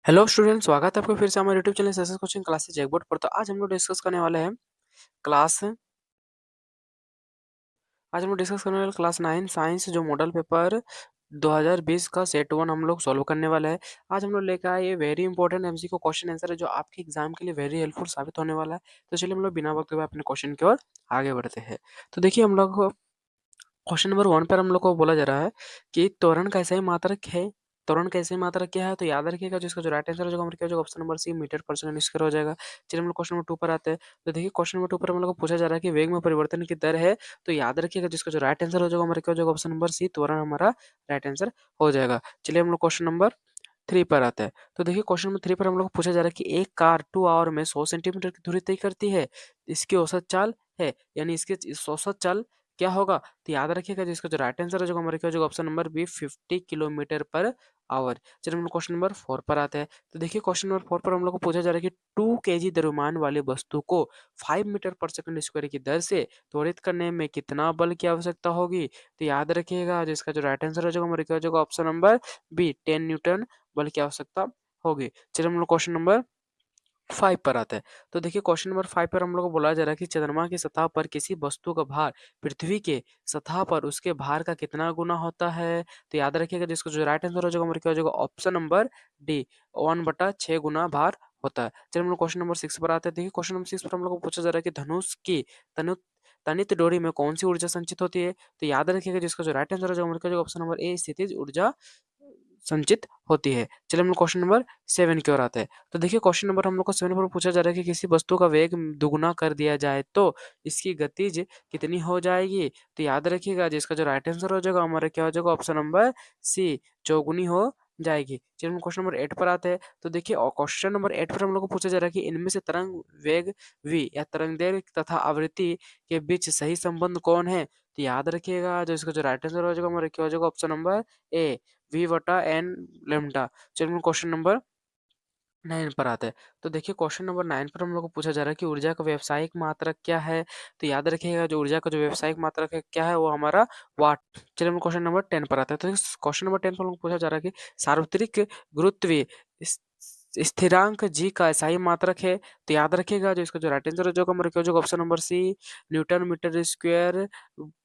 Hello student, स्वागत है आपका फिर से हमारे YouTube channel success coaching classes Jackboard पर। तो क्लास आज हम लोग डिस्कस करने वाले क्लास 9 साइंस जो मॉडल पेपर 2020 का सेट 1 हम लोग सॉल्व करने वाला है। आज हम लोग लेकर आए ये very important MCQ question answer है जो आपके एग्जाम के लिए वेरी हेल्पफुल साबित होने वाला है। तो चलिए हम लोग बिना वक्त हुए अपने क्वेश्चन की ओर आगे बढ़ते हैं। तो देखिए हम लोग क्वेश्चन नंबर 1 पर हम लोग को बोला जा रहा है कि त्वरण कैसे मात्रक है। त्वरण कैसे मात्रक क्या है, तो याद रखिएगा जो इसका जो राइट आंसर हो जाएगा हमारे क्या हो जाएगा, ऑप्शन नंबर सी मीटर पर सेकंड स्क्वायर हो जाएगा। चलिए हम लोग क्वेश्चन नंबर 2 पर आते हैं। तो देखिए क्वेश्चन नंबर 2 पर हम लोग को पूछा जा रहा है कि वेग में परिवर्तन की दर है। तो याद रखिएगा जिसका जो राइट आंसर हो जाएगा हमारे क्या हो जाएगा, ऑप्शन नंबर सी त्वरण हमारा राइट आंसर हो जाएगा। चलिए हम लोग क्वेश्चन नंबर 3 पर आता है। तो देखिए क्वेश्चन नंबर 3 पर हम लोग को पूछा जा रहा है कि एक कार 2 आवर में 100 सेंटीमीटर की दूरी तय करती है। इसकी औसत चाल है, यानी इसके इस औसत चाल क्या होगा। तो याद रखिएगा जिसका जो राइट आंसर हो जाएगा हमारे क्या हो जाएगा, option number B 50 kilometre per hour. चलिए हम लोग क्वेश्चन नंबर 4 पर आते हैं। तो देखिए क्वेश्चन नंबर 4 पर हम लोग को पूछा जा रहा है कि 2 केजी द्रव्यमान वाली वस्तु को 5 मीटर पर सेकंड स्क्वायर की दर से त्वरित करने में कितना बल की आवश्यकता होगी। तो याद रखिएगा जिसका जो राइट आंसर हो जाएगा हमारे क्या हो जाएगा, ऑप्शन नंबर बी 10 न्यूटन बल की आवश्यकता होगी। चलिए हम लोग क्वेश्चन नंबर 5 पर आते हैं। तो देखिए क्वेश्चन नंबर 5 पर हम लोग को बोला जा रहा है कि चंद्रमा की सतह पर किसी वस्तु का भार पृथ्वी के सतह पर उसके भार का कितना गुना होता है। तो याद रखिएगा जिसका जो राइट आंसर हो जाएगा हमारे क्या हो जाएगा, ऑप्शन नंबर डी 1/6 गुना भार होता है। चलिए हम लोग क्वेश्चन नंबर 6 पर आते हैं। देखिए क्वेश्चन नंबर 6 पर हम लोग को पूछा जा रहा है कि धनुष की तनु तनित डोरी में कौन सी ऊर्जा संचित होती है। तो याद रखिएगा जिसका जो राइट आंसर हो जाएगा हमारे क्या हो जाएगा, ऑप्शन नंबर ए स्थितिज ऊर्जा संचित होती है। चलिए हम लोग क्वेश्चन नंबर 7 की ओर आते हैं। तो देखिए क्वेश्चन नंबर हम लोग को 7 पर पूछा जा रहा है कि किसी वस्तु का वेग दुगुना कर दिया जाए तो इसकी गतिज कितनी हो जाएगी। तो याद रखिएगा जिसका जो राइट आंसर हो जाएगा हमारा क्या हो जाएगा, ऑप्शन नंबर सी चौगुनी हो जाएगी। चलिए हम क्वेश्चन नंबर 8 पर आते हैं। तो देखिए क्वेश्चन नंबर 8 पर हम लोग को पूछा जा रहा है कि इनमें से तरंग वेग v या तरंग दैर्घ्य तथा आवृत्ति के बीच सही संबंध कौन है। तो याद रखिएगा जो इसका जो राइट आंसर हो जाएगा हमारा क्या हो जाएगा, ऑप्शन नंबर ए v बटा एन लेमडा। चलिए क्वेश्चन नंबर 9 पर आते हैं। तो देखिए क्वेश्चन नंबर 9 पर हम लोग को पूछा जा रहा है कि ऊर्जा का व्यावसायिक मात्रक क्या है। तो याद रखिएगा जो ऊर्जा का जो व्यावसायिक मात्रक है क्या है, वो हमारा वाट। चलिए हम क्वेश्चन नंबर 10 पर आते हैं। तो इस क्वेश्चन नंबर 10 पर हम लोग को पूछा जा रहा है कि सार्वत्रिक गुरुत्वीय इस- स्थिरांक जी का SI मात्रक है। तो याद रखिएगा जो इसका जो राइट आंसर हो जाएगा हमारा क्या हो जाएगा, option number C newton metre square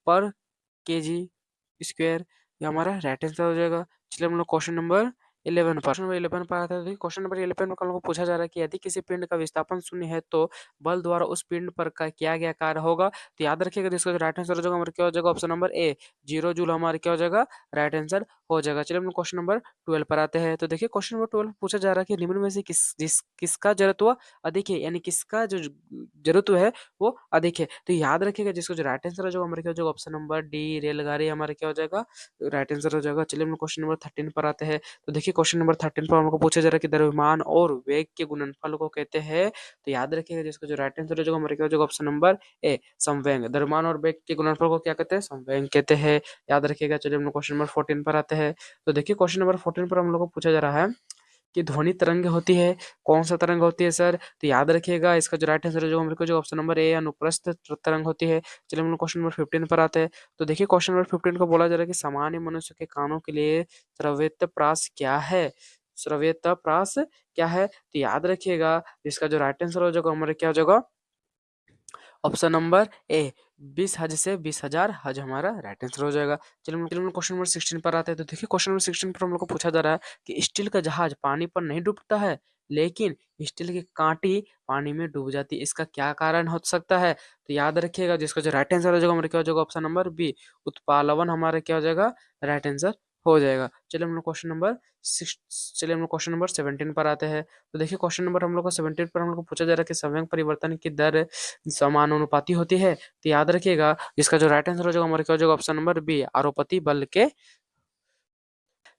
per kg square, ये हमारा राइट आंसर हो जाएगा। चलिए हम लोग क्वेश्चन नंबर 11 पर आता है। क्वेश्चन नंबर 11 में हम लोग को पूछा जा रहा है कि यदि किसी पिंड का विस्थापन शून्य है तो बल द्वारा उस पिंड पर का किया गया कार्य होगा। तो याद रखिएगा जिसका जो राइट आंसर हो जाएगा हमारा क्या हो जाएगा, ऑप्शन नंबर ए 0 जूल हमारा क्या हो जाएगा, राइट आंसर हो जाएगा। चलिए हम लोग क्वेश्चन नंबर 12 पर आते हैं। तो देखिए क्वेश्चन नंबर 12 पूछा जा रहा है कि निम्न में से किसका जड़त्व अधिक है, यानी किसका जो जड़त्व है वो अधिक है। तो याद रखिएगा जिसका जो राइट आंसर हो जाएगा हमारे क्या हो जाएगा, ऑप्शन नंबर डी रेलगाड़ी हमारे क्या हो जाएगा, राइट आंसर हो जाएगा। चलिए हम क्वेश्चन नंबर 13 पर आते हैं। तो देखिए क्वेश्चन नंबर 13 पर हमको पूछा जा रहा है कि द्रव्यमान और वेग के गुणनफल को कहते हैं। तो याद रखिएगा जिसका जो राइट आंसर हो जाएगा हमारे क्या हो जाएगा, ऑप्शन नंबर ए संवेग। द्रव्यमान और वेग के गुणनफल को क्या कहते हैं, संवेग कहते हैं। याद रखिएगा। चलिए हम लोग क्वेश्चन नंबर 14 पर आते हैं। तो देखिए क्वेश्चन नंबर 14 पर हम लोग को पूछा जा रहा है कि ध्वनि तरंग होती है, कौन सा तरंग होती है सर। तो याद रखिएगा इसका जो राइट आंसर है जो मेरे को जो ऑप्शन नंबर ए अनुप्रस्थ तरंग होती है। चलिए हम लोग क्वेश्चन नंबर 15 पर आते हैं। तो देखिए क्वेश्चन नंबर 15 को बोला जा रहा है कि सामान्य मनुष्य के कानों के लिए श्रव्यता प्रास क्या है। श्रव्यता प्रास क्या है, तो याद रखिएगा इसका जो राइट आंसर हो जाएगा हमारे क्या हो जाएगा, ऑप्शन नंबर ए 20 हज से 20,000 हज हमारा राइट आंसर हो जाएगा। चलिए हम लोग क्वेश्चन नंबर 16 पर आते हैं। तो देखिए क्वेश्चन नंबर 16 पर हम लोग को पूछा जा रहा है कि स्टील का जहाज पानी पर नहीं डूबता है लेकिन स्टील की कांटी पानी में डूब जाती है, इसका क्या कारण हो सकता है। तो याद रखिएगा जिसका जो राइट आंसर हो जाएगा हमारे क्या हो जाएगा, ऑप्शन नंबर बी उत्पालवन हमारा क्या हो जाएगा, राइट आंसर हो जाएगा। चलिए हम लोग क्वेश्चन नंबर 6 चलिए हम लोग क्वेश्चन नंबर 17 पर आते हैं। तो देखिए क्वेश्चन नंबर हम लोग को 17 पर हम लोग को पूछा जा रहा है कि संवेग परिवर्तन की दर समानुपाती होती है। तो याद रखिएगा इसका जो राइट आंसर हो जाएगा हमारे क्या हो जाएगा, ऑप्शन नंबर बी आरोपति बल के।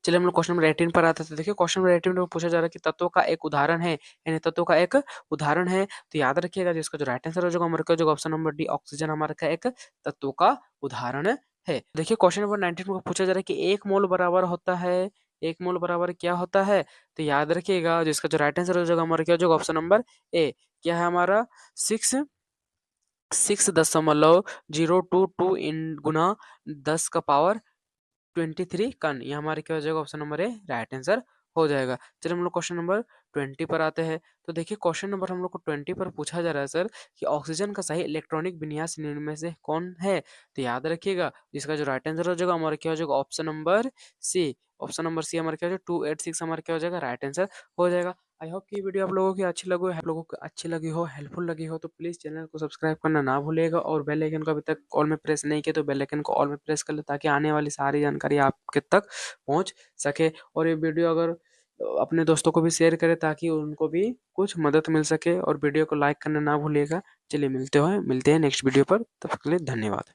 चलिए हम लोग क्वेश्चन नंबर 18 पर आते थे। देखिए क्वेश्चन नंबर 18 में पूछा जा रहा है कि तत्वों का एक उदाहरण है, यानी तत्वों का एक उदाहरण है। तो याद रखिएगा जिसका जो राइट आंसर हो जाएगा हमारे क्या हो जाएगा, ऑप्शन नंबर डी ऑक्सीजन हमारे का एक तत्व का उदाहरण है। देखिए क्वेश्चन नंबर 19 में पूछा जा रहा है कि एक मोल बराबर होता है, एक मोल बराबर क्या होता है। तो याद रखिएगा जिसका जो राइट आंसर हो जाएगा हमारे क्या हो जाएगा, ऑप्शन नंबर ए क्या है हमारा 6.022 इन गुना 10 का पावर 23 कन, ये हमारे क्या हो जाएगा, option number A right answer हो जाएगा। चलिए हम लोग क्वेश्चन नंबर 20 पर आते हैं। तो देखिए क्वेश्चन नंबर हम लोग को 20 पर पूछा जा रहा है सर कि ऑक्सीजन का सही इलेक्ट्रॉनिक विन्यास निम्न में से कौन है? तो याद रखिएगा इसका जो राइट आंसर हो जाएगा हमारा क्या हो जाएगा option number C. Option number C हमारा क्या हो जाएगा 286 हमारा क्या हो जाएगा राइट आंसर हो जाएगा। आई होप कि ये वीडियो आप लोगों की अच्छी लगी हो, हेल्पफुल लगी हो तो प्लीज़ चैनल को सब्सक्राइब करना ना भूलिएगा और बेल आइकन को अभी तक ऑल में प्रेस नहीं किया तो बेल आइकन को ऑल में प्रेस कर लें ताकि आने वाली सारी जानकारी आपके तक पहुँच सके। और ये वीडियो अगर अपने दोस्तों को भी शेयर करें ताकि उनको भी कुछ मदद मिल सके और वीडियो को लाइक करना ना भूलिएगा। चलिए मिलते हैं नेक्स्ट वीडियो पर, तब तक के लिए धन्यवाद।